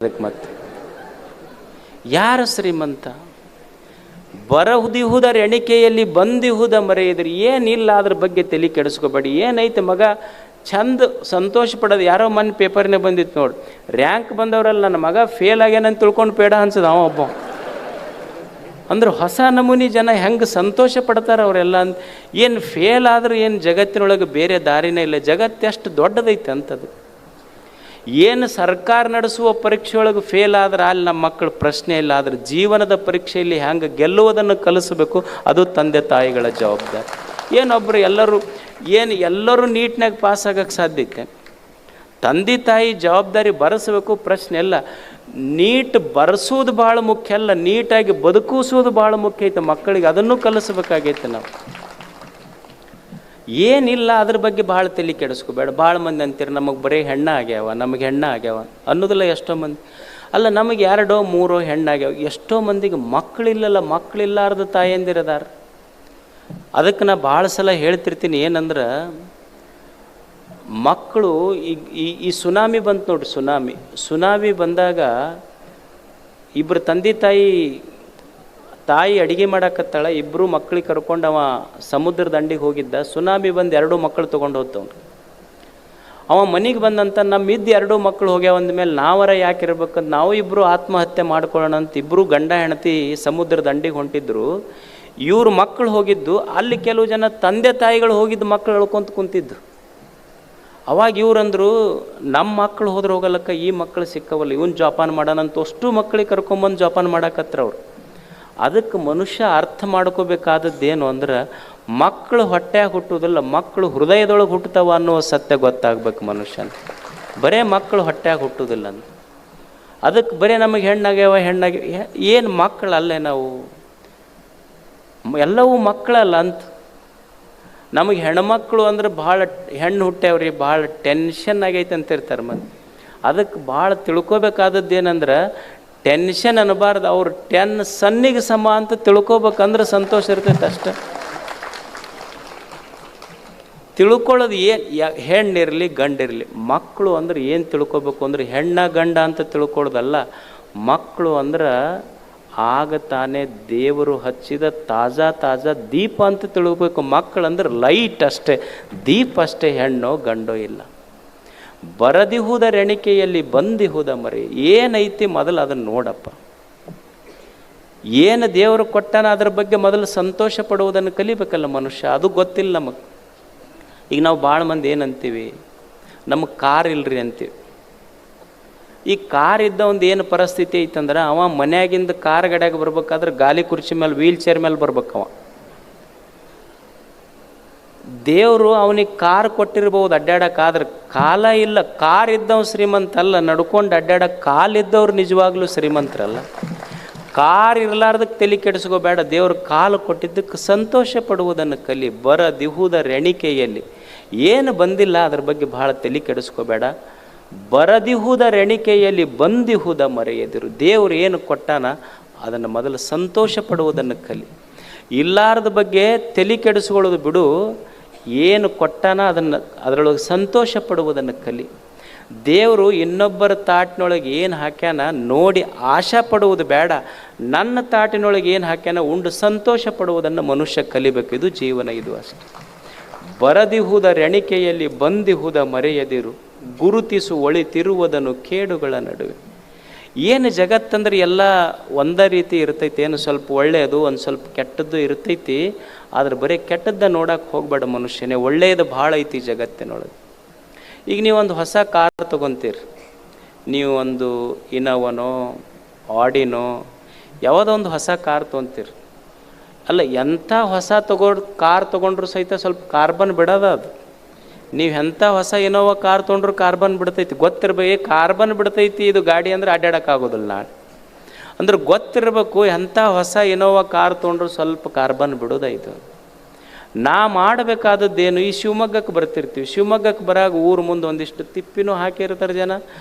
ಅದಕ್ಕೆ ಮತ್ತೆ ಯಾರ ಶ್ರೀಮಂತ? ಬರಹುದಿಹುದರ ಎಣಿಕೆಯಲ್ಲಿ ಬಂದಿಹುದ ಮರೆಯಿದ್ರಿ. ಏನಿಲ್ಲ ಅದ್ರ ಬಗ್ಗೆ ತಲೆ ಕೆಡಿಸ್ಕೋಬೇಡಿ. ಏನೈತೆ ಮಗ ಚಂದ ಸಂತೋಷ ಪಡೋದು. ಯಾರೋ ಮೊನ್ನೆ ಪೇಪರ್ನೇ ಬಂದಿತ್ತು ನೋಡಿ, ರ್ಯಾಂಕ್ ಬಂದವರಲ್ಲ ನನ್ನ ಮಗ ಫೇಲ್ ಆಗ್ಯಾನಂತ ತಿಳ್ಕೊಂಡು ಬೇಡ ಅನ್ಸದ ಅವ ಒಬ್ಬ. ಅಂದ್ರೆ ಹೊಸ ನಮೂನಿ ಜನ ಹೆಂಗೆ ಸಂತೋಷ ಪಡ್ತಾರೆ ಅವರೆಲ್ಲ ಅಂತ. ಏನು ಫೇಲ್ ಆದ್ರೆ ಏನು ಜಗತ್ತಿನೊಳಗೆ ಬೇರೆ ದಾರಿನೇ ಇಲ್ಲ. ಜಗತ್ತು ಎಷ್ಟು ದೊಡ್ಡದೈತೆ ಅಂಥದ್ದು. ಏನು ಸರ್ಕಾರ ನಡೆಸುವ ಪರೀಕ್ಷೆಯೊಳಗೆ ಫೇಲ್ ಆದ್ರೆ ಅಲ್ಲಿ ನಮ್ಮ ಮಕ್ಕಳು ಪ್ರಶ್ನೆ ಇಲ್ಲ. ಆದರೆ ಜೀವನದ ಪರೀಕ್ಷೆಯಲ್ಲಿ ಹೆಂಗೆ ಗೆಲ್ಲುವುದನ್ನು ಕಲಿಸಬೇಕು, ಅದು ತಂದೆ ತಾಯಿಗಳ ಜವಾಬ್ದಾರಿ. ಏನೊಬ್ಬರು ಎಲ್ಲರೂ ನೀಟ್ನಾಗ ಪಾಸ್ ಆಗೋಕ್ಕೆ ಸಾಧ್ಯತೆ? ತಂದೆ ತಾಯಿ ಜವಾಬ್ದಾರಿ ಬರೆಸಬೇಕು, ಪ್ರಶ್ನೆ ಇಲ್ಲ. ನೀಟ್ ಬರೆಸೋದು ಭಾಳ ಮುಖ್ಯ ಅಲ್ಲ, ನೀಟಾಗಿ ಬದುಕಿಸೋದು ಭಾಳ ಮುಖ್ಯ ಐತೆ. ಮಕ್ಕಳಿಗೆ ಅದನ್ನು ಕಲಿಸ್ಬೇಕಾಗೈತೆ ನಾವು. ಏನಿಲ್ಲ ಅದ್ರ ಬಗ್ಗೆ ಭಾಳ ತಲೆ ಕೆಡಿಸ್ಕೋಬೇಡ. ಭಾಳ ಮಂದಿ ಅಂತೀರ ನಮಗೆ ಬರೀ ಹೆಣ್ಣ ಆಗ್ಯಾವ, ನಮಗೆ ಹೆಣ್ಣ ಆಗ್ಯಾವ ಅನ್ನೋದಿಲ್ಲ. ಎಷ್ಟೋ ಮಂದಿ ಅಲ್ಲ, ನಮಗೆ 2 3 ಹೆಣ್ಣಾಗ್ಯಾವ. ಎಷ್ಟೋ ಮಂದಿಗೆ ಮಕ್ಕಳಿಲ್ಲಲ್ಲ, ಮಕ್ಕಳಿಲ್ಲಾರ್ದ ತಾಯಂದಿರದಾರ. ಅದಕ್ಕೆ ನಾ ಭಾಳ ಸಲ ಹೇಳ್ತಿರ್ತೀನಿ, ಏನಂದ್ರೆ ಮಕ್ಕಳು ಈ ಸುನಾಮಿ ಬಂತು ನೋಡ್ರಿ. ಸುನಾಮಿ ಬಂದಾಗ ಇಬ್ಬರು ತಂದೆ ತಾಯಿ ಅಡುಗೆ ಮಾಡಾಕತ್ತಾಳ. ಇಬ್ಬರು ಮಕ್ಕಳಿಗೆ ಕರ್ಕೊಂಡು ಅವ ಸಮುದ್ರ ದಂಡಿಗೆ ಹೋಗಿದ್ದ. ಸುನಾಮಿ ಬಂದು 2 ಮಕ್ಕಳು ತೊಗೊಂಡು ಹೋಗ್ತವ್ನು. ಅವ ಮನೆಗೆ ಬಂದಂತ ನಮ್ಮ 2 ಮಕ್ಕಳು ಹೋಗ್ಯಾವ ಅಂದಮೇಲೆ ನಾವರ ಯಾಕಿರ್ಬೇಕಂತ ನಾವು ಇಬ್ಬರು ಆತ್ಮಹತ್ಯೆ ಮಾಡ್ಕೊಳ್ಳೋಣ ಅಂತ ಇಬ್ಬರು ಗಂಡ ಹೆಂಡತಿ ಸಮುದ್ರ ದಂಡಿಗೆ ಹೊಂಟಿದ್ರು. ಇವ್ರ ಮಕ್ಕಳು ಹೋಗಿದ್ದು, ಅಲ್ಲಿ ಕೆಲವು ಜನ ತಂದೆ ತಾಯಿಗಳು ಹೋಗಿದ್ದು ಮಕ್ಕಳು ಹೇಳ್ಕೊಂತ ಕುಂತಿದ್ದು. ಅವಾಗ ಇವ್ರಂದ್ರು, ನಮ್ಮ ಮಕ್ಕಳು ಹೋದ್ರೆ ಹೋಗಲ್ಲಕ್ಕ, ಈ ಮಕ್ಕಳು ಸಿಕ್ಕವಲ್ಲ, ಇವನು ಜೋಪಾನ ಮಾಡೋಣಂತ ಅಷ್ಟು ಮಕ್ಕಳಿಗೆ ಕರ್ಕೊಂಬಂದು ಜೋಪಾನ ಮಾಡಾಕತ್ರ ಅವ್ರು. ಅದಕ್ಕೆ ಮನುಷ್ಯ ಅರ್ಥ ಮಾಡ್ಕೋಬೇಕಾದದ್ದೇನು ಅಂದ್ರೆ, ಮಕ್ಕಳು ಹೊಟ್ಟೆಯಾಗ ಹುಟ್ಟುವುದಿಲ್ಲ, ಮಕ್ಕಳು ಹೃದಯದೊಳಗೆ ಹುಟ್ಟುತ್ತವ ಅನ್ನೋ ಸತ್ಯ ಗೊತ್ತಾಗ್ಬೇಕು ಮನುಷ್ಯನ. ಬರೇ ಮಕ್ಕಳು ಹೊಟ್ಟೆಯಾಗ ಹುಟ್ಟುವುದಿಲ್ಲ ಅಂತ. ಅದಕ್ಕೆ ಬರೀ ನಮಗೆ ಹೆಣ್ಣಾಗ್ಯಾವ ಏನು ಮಕ್ಕಳಲ್ಲೇ ನಾವು? ಎಲ್ಲವೂ ಮಕ್ಕಳಲ್ಲ ಅಂತ. ನಮಗೆ ಹೆಣ್ಮಕ್ಳು ಅಂದ್ರೆ ಭಾಳ ಹೆಣ್ಣು ಹುಟ್ಟ್ಯಾವ್ರಿ, ಭಾಳ ಟೆನ್ಷನ್ ಆಗೈತೆ ಅಂತ ಇರ್ತಾರೆ ಮಂದಿ. ಅದಕ್ಕೆ ಭಾಳ ತಿಳ್ಕೊಬೇಕಾದದ್ದು ಏನಂದ್ರೆ, ಟೆನ್ಷನ್ ಅನ್ನಬಾರ್ದು. ಅವ್ರು 10 ಸನ್ನಿಗೆ ಸಮ ಅಂತ ತಿಳ್ಕೊಬೇಕಂದ್ರೆ ಸಂತೋಷ ಇರ್ತೈತೆ ಅಷ್ಟೆ. ತಿಳ್ಕೊಳ್ಳೋದು ಹೆಣ್ಣಿರಲಿ ಗಂಡಿರಲಿ, ಮಕ್ಕಳು ಅಂದ್ರೆ ಏನು ತಿಳ್ಕೊಬೇಕು ಅಂದ್ರೆ, ಹೆಣ್ಣ ಗಂಡ ಅಂತ ತಿಳ್ಕೊಳ್ಳೋದಲ್ಲ. ಮಕ್ಕಳು ಅಂದ್ರೆ ಆಗ ತಾನೇ ದೇವರು ಹಚ್ಚಿದ ತಾಜಾ ದೀಪ ಅಂತ ತಿಳ್ಕೊಬೇಕು. ಮಕ್ಕಳಂದ್ರೆ ಲೈಟ್ ಅಷ್ಟೇ, ದೀಪ ಅಷ್ಟೇ, ಹೆಣ್ಣೋ ಗಂಡೋ ಇಲ್ಲ. ಬರದಿಹುದರ ಎಣಿಕೆಯಲ್ಲಿ ಬಂದಿಹುದ ಮರೆ. ಏನೈತಿ ಮೊದಲು ಅದನ್ನು ನೋಡಪ್ಪ. ಏನು ದೇವರು ಕೊಟ್ಟಾನ ಅದ್ರ ಬಗ್ಗೆ ಮೊದಲು ಸಂತೋಷ ಪಡುವುದನ್ನು ಕಲಿಬೇಕಲ್ಲ ಮನುಷ್ಯ. ಅದು ಗೊತ್ತಿಲ್ಲ ನಮಗೆ. ಈಗ ನಾವು ಭಾಳ ಮಂದಿ ಏನಂತೀವಿ, ನಮಗೆ ಕಾರ್ ಇಲ್ರಿ ಅಂತೀವಿ. ಈ ಕಾರ್ ಇದ್ದ ಒಂದು ಏನು ಪರಿಸ್ಥಿತಿ ಐತಂದ್ರೆ, ಅವ ಮನ್ಯಾಗಿಂದ ಕಾರ್ ಗಡ್ಯಾಗ ಬರ್ಬೇಕಾದ್ರೆ ಗಾಲಿ ಕುರ್ಚಿ ಮೇಲೆ ವೀಲ್ ಚೇರ್ ಮೇಲೆ ಬರ್ಬೇಕವ. ದೇವರು ಅವನಿಗೆ ಕಾರ್ ಕೊಟ್ಟಿರ್ಬೋದು ಅಡ್ಡಾಡಕ್ಕಾದ್ರೆ, ಕಾಲ ಇಲ್ಲ. ಕಾರ್ ಇದ್ದವ್ ಶ್ರೀಮಂತ ಅಲ್ಲ, ನಡ್ಕೊಂಡು ಅಡ್ಡಾಡಕ್ಕೆ ಕಾಲಿದ್ದವ್ರು ನಿಜವಾಗ್ಲೂ ಶ್ರೀಮಂತರಲ್ಲ. ಕಾರ್ ಇರಲಾರ್ದಕ್ಕೆ ತಲೆ ಕೆಡಿಸ್ಕೋಬೇಡ. ದೇವ್ರು ಕಾಲು ಕೊಟ್ಟಿದ್ದಕ್ಕೆ ಸಂತೋಷ ಪಡುವುದನ್ನು ಕಲಿ. ಬರದಿಹುದರ ಎಣಿಕೆಯಲ್ಲಿ ಏನು ಬಂದಿಲ್ಲ ಅದ್ರ ಬಗ್ಗೆ ಭಾಳ ತಲೆ ಕೆಡಿಸ್ಕೋಬೇಡ. ಬರದಿಹುದರ ಎಣಿಕೆಯಲ್ಲಿ ಬಂದಿಹುದ ಮರೆಯದಿರು. ದೇವರು ಏನು ಕೊಟ್ಟಾನ ಅದನ್ನು ಮೊದಲು ಸಂತೋಷ ಪಡುವುದನ್ನು ಕಲಿ. ಇಲ್ಲಾರದ ಬಗ್ಗೆ ತಲೆ ಕೆಡಿಸ್ಕೊಳ್ಳೋದು ಬಿಡು. ಏನು ಕೊಟ್ಟಾನ ಅದರೊಳಗೆ ಸಂತೋಷ ಪಡುವುದನ್ನು ಕಲಿ. ದೇವರು ಇನ್ನೊಬ್ಬರ ತಾಟಿನೊಳಗೆ ಏನು ಹಾಕ್ಯಾನ ನೋಡಿ ಆಶಾ ಪಡುವುದು ಬೇಡ. ನನ್ನ ತಾಟಿನೊಳಗೆ ಏನು ಹಾಕ್ಯಾನ ಉಂಡು ಸಂತೋಷ ಪಡುವುದನ್ನು ಮನುಷ್ಯ ಕಲಿಬೇಕು. ಇದು ಜೀವನ, ಇದು ಅಷ್ಟೆ. ಬರದಿಹುದರ ಎಣಿಕೆಯಲ್ಲಿ ಬಂದಿಹುದ ಮರೆಯದಿರು. ಗುರುತಿಸು ಒಳಿತಿರುವುದನ್ನು ಕೇಡುಗಳ ನಡುವೆ. ಏನು ಜಗತ್ತಂದ್ರೆ ಎಲ್ಲ ಒಂದೇ ರೀತಿ ಇರ್ತೈತಿ. ಏನು ಸ್ವಲ್ಪ ಒಳ್ಳೆಯದು, ಒಂದು ಸ್ವಲ್ಪ ಕೆಟ್ಟದ್ದು ಇರ್ತೈತಿ. ಆದ್ರೆ ಬರೀ ಕೆಟ್ಟದ್ದು ನೋಡಕ್ಕೆ ಹೋಗ್ಬೇಡ ಮನುಷ್ಯನೇ. ಒಳ್ಳೆಯದು ಭಾಳ ಐತಿ ಜಗತ್ತಿನೊಳಗೆ. ಈಗ ನೀವೊಂದು ಹೊಸ ಕಾರ್ ತೊಗೊತೀರಿ, ನೀವು ಒಂದು ಇನೋವನೋ ಆಡಿನೋ ಯಾವುದೋ ಒಂದು ಹೊಸ ಕಾರ್ ತೊಗೊತೀರಿ. ಅಲ್ಲ, ಎಂಥ ಹೊಸ ಕಾರ್ ತೊಗೊಂಡ್ರು ಸಹಿತ ಸ್ವಲ್ಪ ಕಾರ್ಬನ್ ಬಿಡೋದ ಅದು. ನೀವು ಎಂಥ ಹೊಸ ಇನೋವಾ ಕಾರ್ ತೊಗೊಂಡ್ರು ಕಾರ್ಬನ್ ಬಿಡ್ತೈತಿ. ಗೊತ್ತಿರ್ಬೇಕು ಕಾರ್ಬನ್ ಬಿಡ್ತೈತಿ ಇದು ಗಾಡಿ ಅಂದ್ರೆ ಅಡ್ಡಾಡೋಕ್ಕಾಗೋದಿಲ್ಲ ನಾಳೆ ಅಂದ್ರೆ ಗೊತ್ತಿರಬೇಕು. ಎಂಥ ಹೊಸ ಇನೋವಾ ಕಾರ್ ತೊಗೊಂಡ್ರು ಸ್ವಲ್ಪ ಕಾರ್ಬನ್ ಬಿಡೋದಾಯ್ತು. ನಾ ಮಾಡಬೇಕಾದದ್ದೇನು, ಈ ಶಿವಮೊಗ್ಗಕ್ಕೆ ಬರ್ತಿರ್ತೀವಿ. ಶಿವಮೊಗ್ಗಕ್ಕೆ ಬರಾಗ ಊರು ಮುಂದೆ ಒಂದಿಷ್ಟು ತಿಪ್ಪಿನೂ ಹಾಕಿರ್ತಾರೆ ಜನ,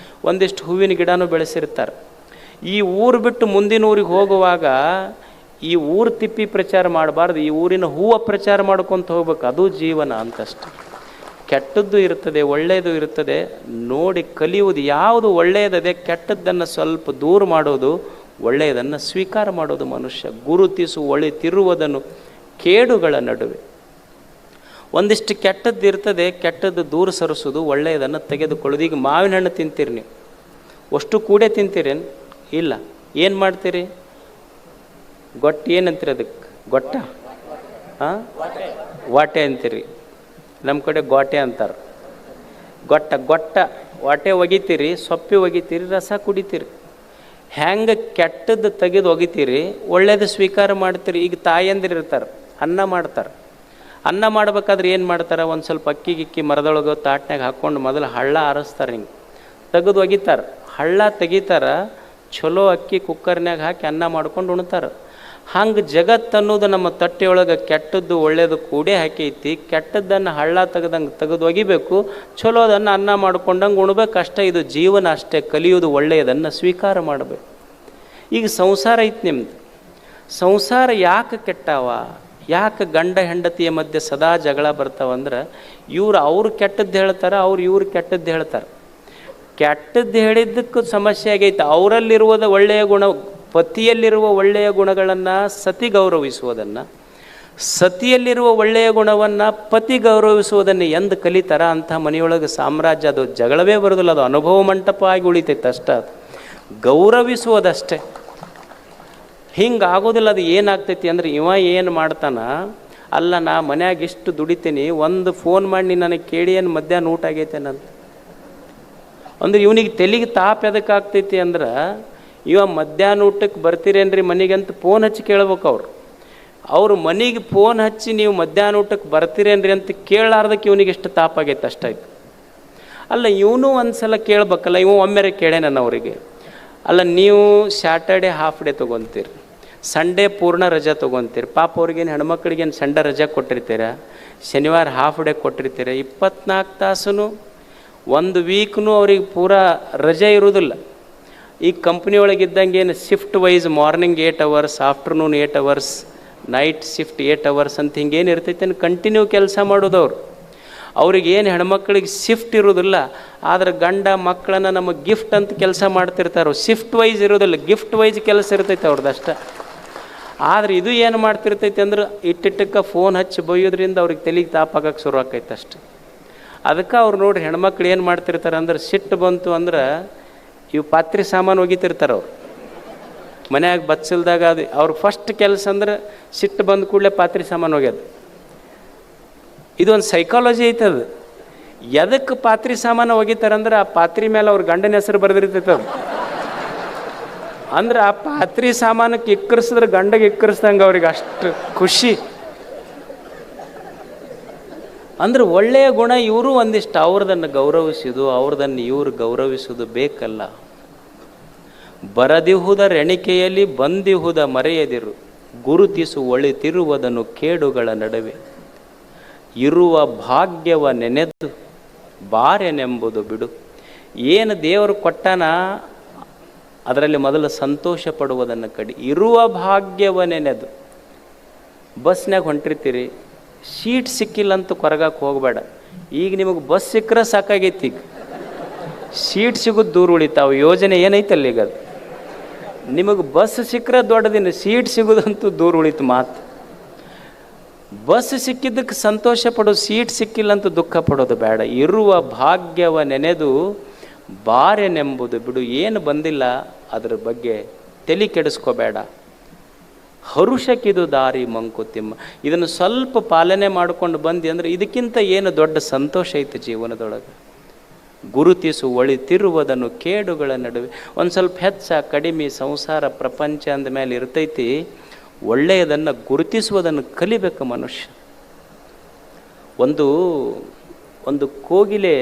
ಒಂದಿಷ್ಟು ಹೂವಿನ ಗಿಡನೂ ಬೆಳೆಸಿರ್ತಾರೆ. ಈ ಊರು ಬಿಟ್ಟು ಮುಂದಿನ ಊರಿಗೆ ಹೋಗುವಾಗ ಈ ಊರು ತಿಪ್ಪಿ ಪ್ರಚಾರ ಮಾಡಬಾರ್ದು, ಈ ಊರಿನ ಹೂವು ಪ್ರಚಾರ ಮಾಡ್ಕೊತ ಹೋಗ್ಬೇಕು. ಅದು ಜೀವನ ಅಂತಷ್ಟೆ. ಕೆಟ್ಟದ್ದು ಇರ್ತದೆ, ಒಳ್ಳೆಯದು ಇರ್ತದೆ. ನೋಡಿ ಕಲಿಯುವುದು. ಯಾವುದು ಒಳ್ಳೆಯದದೆ ಕೆಟ್ಟದ್ದನ್ನು ಸ್ವಲ್ಪ ದೂರ ಮಾಡೋದು, ಒಳ್ಳೆಯದನ್ನು ಸ್ವೀಕಾರ ಮಾಡೋದು ಮನುಷ್ಯ. ಗುರುತಿಸು ಒಳಿತಿರುವುದನ್ನು ಕೇಡುಗಳ ನಡುವೆ. ಒಂದಿಷ್ಟು ಕೆಟ್ಟದ್ದು ಇರ್ತದೆ, ಕೆಟ್ಟದ್ದು ದೂರ ಸರಿಸೋದು, ಒಳ್ಳೆಯದನ್ನು ತೆಗೆದುಕೊಳ್ಳೋದು. ಈಗ ಮಾವಿನ ಹಣ್ಣು ತಿಂತೀರಿ ನೀವು, ಅಷ್ಟು ಕೂಡೇ ತಿಂತೀರೇನು? ಇಲ್ಲ. ಏನು ಮಾಡ್ತೀರಿ? ಗೊಟ್ಟ ಏನಂತೀರಿ ಅದಕ್ಕೆ? ಗೊಟ್ಟ, ಹಾಂ, ವಾಟೆ ಅಂತೀರಿ. ನಮ್ಮ ಕಡೆ ಗೋಟೆ ಅಂತಾರೆ. ಗೊಟ್ಟ ವಾಟೆ ಒಗಿತೀರಿ, ಸೊಪ್ಪಿ ಒಗಿತೀರಿ, ರಸ ಕುಡಿತೀರಿ. ಹೆಂಗೆ ಕೆಟ್ಟದ್ದು ತೆಗೆದು ಒಗಿತೀರಿ, ಒಳ್ಳೇದು ಸ್ವೀಕಾರ ಮಾಡ್ತೀರಿ. ಈಗ ತಾಯಂದಿರು ಇರ್ತಾರೆ, ಅನ್ನ ಮಾಡ್ತಾರೆ. ಅನ್ನ ಮಾಡ್ಬೇಕಾದ್ರೆ ಏನು ಮಾಡ್ತಾರೆ? ಒಂದು ಸ್ವಲ್ಪ ಅಕ್ಕಿ ಗಿಕ್ಕಿ ಮರದೊಳಗೆ ತಾಟ್ನಾಗ ಹಾಕ್ಕೊಂಡು ಮೊದಲು ಹಳ್ಳ ಆರಿಸ್ತಾರೆ, ಹಿಂಗೆ ತೆಗೆದು ಒಗಿತಾರೆ. ಹಳ್ಳ ತೆಗಿತಾರೆ, ಚಲೋ ಅಕ್ಕಿ ಕುಕ್ಕರ್ನಾಗ ಹಾಕಿ ಅನ್ನ ಮಾಡ್ಕೊಂಡು ಉಣ್ತಾರೆ. ಹಂಗೆ ಜಗತ್ತು ಅನ್ನೋದು ನಮ್ಮ ತಟ್ಟೆಯೊಳಗೆ ಕೆಟ್ಟದ್ದು ಒಳ್ಳೆಯದು ಕೂಡೇ ಹಾಕೈತಿ. ಕೆಟ್ಟದ್ದನ್ನು ಹಳ್ಳ ತೆಗೆದು ಒಗಿಬೇಕು, ಚಲೋದನ್ನು ಅನ್ನ ಮಾಡ್ಕೊಂಡಂಗೆ ಉಣ್ಬೇಕು. ಅಷ್ಟೇ, ಇದು ಜೀವನ ಅಷ್ಟೇ. ಕಲಿಯೋದು ಒಳ್ಳೆಯದನ್ನು ಸ್ವೀಕಾರ ಮಾಡಬೇಕು. ಈಗ ಸಂಸಾರ ಐತಿ ನಿಮ್ದು. ಸಂಸಾರ ಯಾಕೆ ಕೆಟ್ಟವ? ಯಾಕೆ ಗಂಡ ಹೆಂಡತಿಯ ಮಧ್ಯೆ ಸದಾ ಜಗಳ ಬರ್ತಾವಂದ್ರೆ, ಅವ್ರು ಕೆಟ್ಟದ್ದು ಹೇಳ್ತಾರೆ, ಇವ್ರು ಕೆಟ್ಟದ್ದು ಹೇಳ್ತಾರೆ. ಕೆಟ್ಟದ್ದು ಹೇಳಿದ್ದಕ್ಕೂ ಸಮಸ್ಯೆ ಆಗೈತೆ. ಅವರಲ್ಲಿರುವುದ ಒಳ್ಳೆಯ ಗುಣ, ಪತಿಯಲ್ಲಿರುವ ಒಳ್ಳೆಯ ಗುಣಗಳನ್ನು ಸತಿ ಗೌರವಿಸುವುದನ್ನು, ಸತಿಯಲ್ಲಿರುವ ಒಳ್ಳೆಯ ಗುಣವನ್ನು ಪತಿ ಗೌರವಿಸುವುದನ್ನು ಎಂದು ಕಲಿತಾರ ಅಂಥ ಮನೆಯೊಳಗೆ ಸಾಮ್ರಾಜ್ಯ. ಅದು ಜಗಳವೇ ಬರೋದಿಲ್ಲ, ಅದು ಅನುಭವ ಮಂಟಪ ಆಗಿ ಉಳಿತೈತೆ ಅಷ್ಟೇ. ಅದು ಗೌರವಿಸುವುದಷ್ಟೇ. ಹಿಂಗೆ ಆಗೋದಿಲ್ಲ. ಅದು ಏನಾಗ್ತೈತಿ ಅಂದರೆ, ಏನು ಮಾಡ್ತಾನ, ಅಲ್ಲ ನಾ ಮನ್ಯಾಗ ಇಷ್ಟು ದುಡಿತೀನಿ, ಒಂದು ಫೋನ್ ಮಾಡಿ ನನಗೆ ಕೇಳಿ ಏನು ಮಧ್ಯಾಹ್ನ ಊಟ ಆಗೈತೇನಂತ ಅಂದ್ರೆ ಇವನಿಗೆ ತೆಲಿಗೆ ತಾಪ ಎದಕ್ಕೆ ಆಗ್ತೈತಿ ಅಂದ್ರೆ, ಮಧ್ಯಾಹ್ನ ಊಟಕ್ಕೆ ಬರ್ತೀರೇನ್ರಿ ಮನೆಗೆ ಅಂತ ಫೋನ್ ಹಚ್ಚಿ ಕೇಳ್ಬೇಕು. ಅವ್ರು ಮನೆಗೆ ಫೋನ್ ಹಚ್ಚಿ ನೀವು ಮಧ್ಯಾಹ್ನ ಊಟಕ್ಕೆ ಬರ್ತೀರೇನ್ರಿ ಅಂತ ಕೇಳಾರ್ದಕ್ಕೆ ಇವನಿಗೆ ಎಷ್ಟು ತಾಪ ಆಗೈತೆ ಅಷ್ಟಾಯ್ತು. ಅಲ್ಲ, ಇವನು ಒಂದು ಸಲ ಕೇಳ್ಬೇಕಲ್ಲ. ಒಮ್ಮೆರೆ ಕೇಳೇ ನಾನು ಅವರಿಗೆ, ಅಲ್ಲ ನೀವು ಸ್ಯಾಟರ್ಡೆ ಹಾಫ್ ಡೇ ತೊಗೊತೀರಿ, ಸಂಡೇ ಪೂರ್ಣ ರಜೆ ತೊಗೊತೀರಿ. ಪಾಪ ಅವ್ರಿಗೇನು ಹೆಣ್ಮಕ್ಳಿಗೇನು ಸಂಡೇ ರಜೆ ಕೊಟ್ಟಿರ್ತೀರ, ಶನಿವಾರ ಹಾಫ್ ಡೇ ಕೊಟ್ಟಿರ್ತೀರ. 24 ತಾಸು ಒಂದು ವೀಕ್ನೂ ಅವ್ರಿಗೆ ಪೂರಾ ರಜೆ ಇರೋದಿಲ್ಲ. ಈ ಕಂಪ್ನಿ ಒಳಗಿದ್ದಂಗೆ ಏನು shift wise morning 8 hours, afternoon 8 hours, night shift 8 hours ಅಂತ ಹಿಂಗೇನು ಇರ್ತೈತೆ ಕಂಟಿನ್ಯೂ ಕೆಲಸ ಮಾಡೋದವ್ರು. ಅವ್ರಿಗೇನು ಹೆಣ್ಮಕ್ಳಿಗೆ ಶಿಫ್ಟ್ ಇರೋದಿಲ್ಲ. ಆದರೆ ಗಂಡ ಮಕ್ಕಳನ್ನು ನಮ್ಮ ಗಿಫ್ಟ್ ಅಂತ ಕೆಲಸ ಮಾಡ್ತಿರ್ತಾರೆ. ಶಿಫ್ಟ್ ವೈಸ್ ಇರೋದಿಲ್ಲ, ಗಿಫ್ಟ್ ವೈಸ್ ಕೆಲಸ ಇರ್ತೈತೆ ಅವ್ರದ್ದು ಅಷ್ಟೇ. ಆದರೆ ಇದು ಏನು ಮಾಡ್ತಿರ್ತೈತೆ ಅಂದ್ರೆ, ಇಟ್ಟಿಟ್ಟಕ್ಕೆ ಫೋನ್ ಹಚ್ಚಿ ಬೈಯೋದ್ರಿಂದ ಅವ್ರಿಗೆ ತೆಲಿಗೆ ತಾಪಾಗಕ್ಕೆ ಶುರು ಆಕೈತೆ ಅಷ್ಟೆ. ಅದಕ್ಕೆ ಅವ್ರು ನೋಡ್ರಿ, ಹೆಣ್ಮಕ್ಳು ಏನು ಮಾಡ್ತಿರ್ತಾರೆ ಅಂದ್ರೆ, ಸಿಟ್ಟು ಬಂತು ಅಂದ್ರೆ ಪಾತ್ರೆ ಸಾಮಾನು ಒಗಿತಿರ್ತಾರೆ. ಅವ್ರು ಮನ್ಯಾಗ ಬಚ್ಚಲ್ದಾಗ ಅದು ಅವ್ರ ಫಸ್ಟ್ ಕೆಲಸ ಅಂದ್ರೆ, ಸಿಟ್ಟು ಬಂದ ಕೂಡಲೇ ಪಾತ್ರೆ ಸಾಮಾನು ಒಗ್ಯೋದು. ಇದೊಂದು ಸೈಕಾಲಜಿ ಐತದು. ಎದಕ್ಕೆ ಪಾತ್ರೆ ಸಾಮಾನು ಒಗಿತಾರಂದ್ರೆ, ಆ ಪಾತ್ರೆ ಮೇಲೆ ಅವ್ರ ಗಂಡನ ಹೆಸರು ಬರೆದಿರ್ತೈತೆ. ಅದು ಅಂದ್ರೆ ಆ ಪಾತ್ರೆ ಸಾಮಾನಕ್ಕೆ ಇಕ್ಕರಿಸಿದ್ರೆ ಗಂಡಗೆ ಇಕ್ಕರಿಸ್ದಂಗೆ ಅವ್ರಿಗೆ ಅಷ್ಟು ಖುಷಿ. ಅಂದ್ರೆ ಒಳ್ಳೆಯ ಗುಣ ಇವರು ಒಂದಿಷ್ಟು ಅವ್ರದನ್ನು ಗೌರವಿಸೋದು, ಅವ್ರದನ್ನು ಇವರು ಗೌರವಿಸೋದು ಬೇಕಲ್ಲ. ಬರದಿಹುದ ರೆಣಿಕೆಯಲ್ಲಿ ಬಂದಿಹುದ ಮರೆಯದಿರು, ಗುರುತಿಸು ಒಳಿತಿರುವುದನ್ನು ಕೇಡುಗಳ ನಡುವೆ. ಇರುವ ಭಾಗ್ಯವ ನೆನೆದು ಬಾರೆನೆಂಬುದು ಬಿಡು. ಏನು ದೇವರು ಕೊಟ್ಟನ ಅದರಲ್ಲಿ ಮೊದಲು ಸಂತೋಷ ಪಡುವುದನ್ನು ಕಡಿ. ಇರುವ ಭಾಗ್ಯವ ನೆನೆದು. ಬಸ್ನಾಗ ಹೊಂಟಿರ್ತೀರಿ, ಸೀಟ್ ಸಿಕ್ಕಿಲ್ಲ ಅಂತ ಕೊರಗಕ್ಕೆ ಹೋಗಬೇಡ. ಈಗ ನಿಮಗೆ ಬಸ್ ಸಿಕ್ಕರೆ ಸಾಕಾಗೈತಿ. ಈಗ ಸೀಟ್ ಸಿಗೋದು ದೂರ ಉಳಿತಾವೆ. ಯೋಜನೆ ಏನೈತಲ್ಲ ಈಗ, ಅದು ನಿಮಗೆ ಬಸ್ ಸಿಕ್ಕರೆ ದೊಡ್ಡದಿನ, ಸೀಟ್ ಸಿಗೋದಂತೂ ದೂರ ಉಳಿತು ಮಾತು. ಬಸ್ ಸಿಕ್ಕಿದ್ದಕ್ಕೆ ಸಂತೋಷ ಪಡೋದು, ಸೀಟ್ ಸಿಕ್ಕಿಲ್ಲ ಅಂತ ದುಃಖ ಪಡೋದು ಬೇಡ. ಇರುವ ಭಾಗ್ಯವ ನೆನೆದು ಬಾರೆನೆಂಬುದು ಬಿಡು. ಏನು ಬಂದಿಲ್ಲ ಅದ್ರ ಬಗ್ಗೆ ತಲೆ ಕೆಡಿಸ್ಕೋಬೇಡ. ಹರುಷಕ್ಕಿದು ದಾರಿ ಮಂಕುತಿಮ್ಮ. ಇದನ್ನು ಸ್ವಲ್ಪ ಪಾಲನೆ ಮಾಡ್ಕೊಂಡು ಬಂದು ಅಂದರೆ ಇದಕ್ಕಿಂತ ಏನು ದೊಡ್ಡ ಸಂತೋಷ ಐತೆ ಜೀವನದೊಳಗೆ. ಗುರುತಿಸು ಒಳಿತಿರುವುದನ್ನು ಕೇಡುಗಳ ನಡುವೆ. ಒಂದು ಸ್ವಲ್ಪ ಹೆಚ್ಚ ಕಡಿಮೆ ಸಂಸಾರ ಪ್ರಪಂಚ ಅಂದ ಮೇಲೆ ಇರ್ತೈತಿ. ಒಳ್ಳೆಯದನ್ನು ಗುರುತಿಸುವುದನ್ನು ಕಲಿಬೇಕು ಮನುಷ್ಯ. ಒಂದು ಕೋಗಿಲೆ,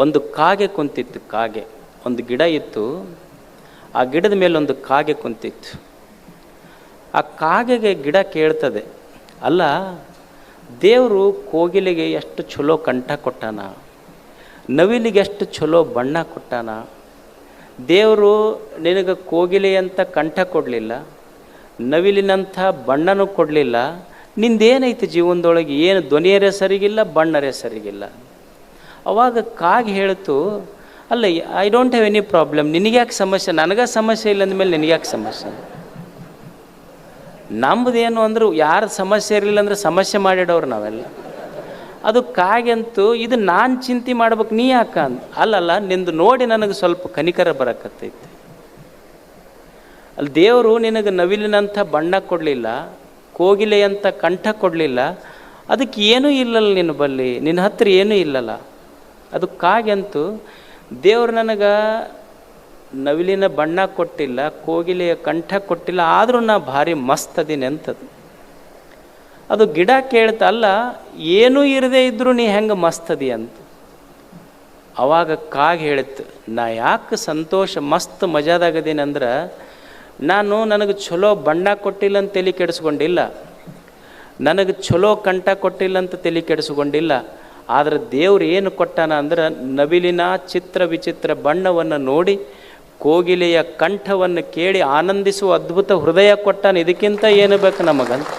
ಒಂದು ಕಾಗೆ ಕುಂತಿತ್ತು. ಕಾಗೆ, ಒಂದು ಗಿಡ ಇತ್ತು, ಆ ಗಿಡದ ಮೇಲೆ ಒಂದು ಕಾಗೆ ಕುಂತಿತ್ತು. ಆ ಕಾಗೆಗೆ ಗಿಡ ಕೇಳ್ತದೆ, ಅಲ್ಲ ದೇವರು ಕೋಗಿಲೆಗೆ ಎಷ್ಟು ಚಲೋ ಕಂಠ ಕೊಟ್ಟಾನ, ನವಿಲಿಗೆ ಎಷ್ಟು ಚಲೋ ಬಣ್ಣ ಕೊಟ್ಟಾನ. ದೇವರು ನಿನಗೆ ಕೋಗಿಲೆಯಂಥ ಕಂಠ ಕೊಡಲಿಲ್ಲ, ನವಿಲಿನಂಥ ಬಣ್ಣನೂ ಕೊಡಲಿಲ್ಲ, ನಿಂದೇನೈತೆ ಜೀವನದೊಳಗೆ, ಏನು ಧ್ವನಿಯರೇ ಸರಿಗಿಲ್ಲ, ಬಣ್ಣರೇ ಸರಿಗಿಲ್ಲ. ಅವಾಗ ಕಾಗೆ ಹೇಳ್ತು, ಅಲ್ಲ I don't have any problem, ನಿನಗ್ಯಾಕೆ ಸಮಸ್ಯೆ, ನನಗೆ ಸಮಸ್ಯೆ ಇಲ್ಲ ಅಂದಮೇಲೆ ನಿನಗ್ಯಾಕೆ ಸಮಸ್ಯೆ? ನಮ್ಮದೇನು ಅಂದ್ರೆ ಯಾರು ಸಮಸ್ಯೆ ಇರಲಿಲ್ಲ ಅಂದ್ರೆ ಸಮಸ್ಯೆ ಮಾಡಿಡೋರು ನಾವೆಲ್ಲ. ಅದು ಕಾಗೆಂತೂ ಇದು ನಾನು ಚಿಂತೆ ಮಾಡ್ಬೇಕು, ನೀ ಯಾಕ ಅಂತ. ಅಲ್ಲಲ್ಲ, ನಿಂದು ನೋಡಿ ನನಗೆ ಸ್ವಲ್ಪ ಕನಿಕರ ಬರಕತ್ತೈತಿ. ಅಲ್ಲಿ ದೇವರು ನಿನಗೆ ನವಿಲಿನಂಥ ಬಣ್ಣ ಕೊಡಲಿಲ್ಲ, ಕೋಗಿಲೆಯಂಥ ಕಂಠ ಕೊಡಲಿಲ್ಲ, ಅದಕ್ಕೆ ಏನೂ ಇಲ್ಲಲ್ಲ ನಿನ್ನ ಬಲ್ಲಿ, ನಿನ್ನ ಹತ್ರ ಏನೂ ಇಲ್ಲಲ್ಲ. ಅದು ಕಾಗೆಂತೂ ದೇವ್ರು ನನಗೆ ನವಿಲಿನ ಬಣ್ಣ ಕೊಟ್ಟಿಲ್ಲ, ಕೋಗಿಲೆಯ ಕಂಠ ಕೊಟ್ಟಿಲ್ಲ, ಆದರೂ ನಾ ಭಾರಿ ಮಸ್ತ್ ಅದೀನಿ ಅಂತದು. ಅದು ಗಿಡ ಕೇಳ್ತ, ಅಲ್ಲ ಏನೂ ಇರದೇ ಇದ್ದರೂ ನೀ ಹೆಂಗೆ ಮಸ್ತ್ ಅದಿ ಅಂತ. ಅವಾಗ ಕಾಗೆ ಹೇಳಿತ್ತು, ನಾ ಯಾಕೆ ಸಂತೋಷ ಮಸ್ತ್ ಮಜಾದಾಗದೀನಿ ಅಂದ್ರೆ, ನನಗೆ ಚಲೋ ಬಣ್ಣ ಕೊಟ್ಟಿಲ್ಲ ಅಂತ ತಲೆ ಕೆಡಿಸ್ಕೊಂಡಿಲ್ಲ, ನನಗೆ ಚಲೋ ಕಂಠ ಕೊಟ್ಟಿಲ್ಲ ಅಂತ ತಲೆ ಕೆಡಿಸ್ಕೊಂಡಿಲ್ಲ. ಆದರೆ ದೇವ್ರು ಏನು ಕೊಟ್ಟಾನ ಅಂದ್ರೆ, ನವಿಲಿನ ಚಿತ್ರ ವಿಚಿತ್ರ ಬಣ್ಣವನ್ನು ನೋಡಿ, ಕೋಗಿಲೆಯ ಕಂಠವನ್ನು ಕೇಳಿ ಆನಂದಿಸುವ ಅದ್ಭುತ ಹೃದಯ ಕೊಟ್ಟಾನ. ಇದಕ್ಕಿಂತ ಏನು ಬೇಕು ನಮಗಂತ.